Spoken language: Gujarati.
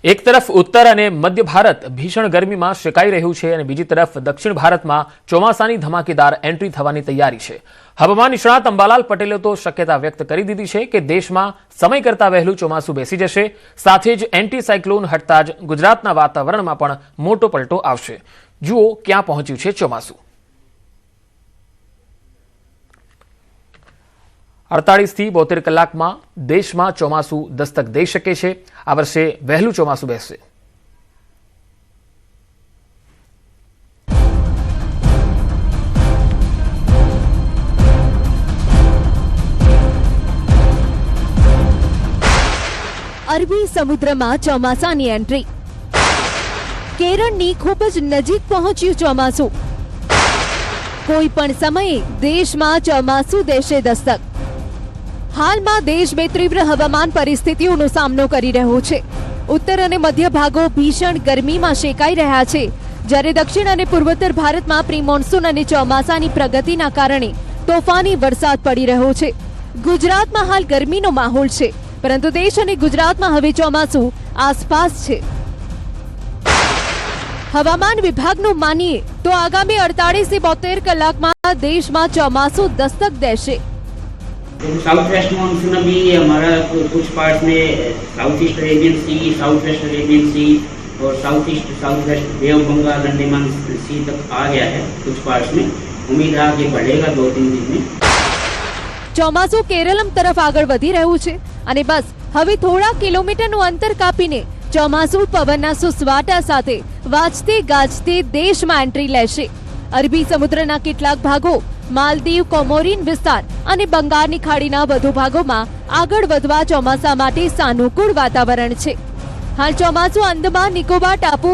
એક તરફ ઉત્તર અને મધ્ય ભારત ભીષણ ગરમીમાં શેકાઈ રહ્યું છે અને બીજી તરફ દક્ષિણ ભારતમાં ચોમાસાની ધમાકેદાર એન્ટ્રી થવાની તૈયારી છે। હવામાન નિષ્ણાત અંબાલાલ પટેલે તો શક્યતા વ્યક્ત કરી દીધી છે કે દેશમાં સમય કરતા વહેલું ચોમાસું બેસી જશે। સાથે જ એન્ટી સાયક્લોન હટતા જ ગુજરાતના વાતાવરણમાં પણ મોટો પલટો આવશે। જુઓ ક્યાં પહોંચ્યું છે ચોમાસું। 48 થી 72 કલાકમાં દેશમાં ચોમાસું દસ્તક દઈ શકે છે। આ વર્ષે વહેલું ચોમાસું બેસશે। અરબી સમુદ્રમાં ચોમાસાની એન્ટ્રી। કેરળની ખૂબ જ નજીક પહોંચ્યું ચોમાસું। કોઈ પણ સમયે દેશમાં ચોમાસું દેશે દસ્તક। હાલમાં દેશ બે તીવ્ર હવામાન પરિસ્થિતિઓનો સામનો કરી રહ્યો છે। ઉત્તર અને મધ્ય ભાગો ભીષણ ગરમીમાં શેકાઈ રહ્યા છે, જ્યારે દક્ષિણ અને પૂર્વોત્તર ભારતમાં પ્રી મોન્સૂન અને ચોમાસાની પ્રગતિના કારણે તોફાની વરસાદ પડી રહ્યો છે। ગુજરાતમાં હાલ ગરમીનો માહોલ છે, પરંતુ દેશ અને ગુજરાતમાં હવે ચોમાસું આસપાસ છે। હવામાન વિભાગનું માનીએ તો આગામી 48 થી 72 કલાકમાં દેશમાં ચોમાસું દસ્તક દેશે। साउथ वेस्ट मानसून अभी हमारा कुछ पार्ट में south east Arabian Sea, south west Arabian Sea और south east south west Bay of Bengal Andaman Sea तक आ गया है। कुछ पार्ट में उम्मीद है कि बढ़ेगा 2-3 दिन में। ચોમાસું કેરળમ તરફ આગળ વધી રહ્યું છે અને બસ હવે થોડા કિલોમીટરનું અંતર કાપીને ચોમાસું પવનના સુસવાટા સાથે વાજતે ગાજતે દેશમાં એન્ટ્રી લેશે। અરબી સમુદ્રના કેટલાક ભાગો, માલદીવ, કોમોરીન વિસ્તાર અને બંગાળની ખાડીના વધુ ભાગોમાં આગળ વધવા ચોમાસા માટે સાનુકૂળ વાતાવરણ છે। હાલ ચોમાસું અંદમાન નિકોબાર ટાપુ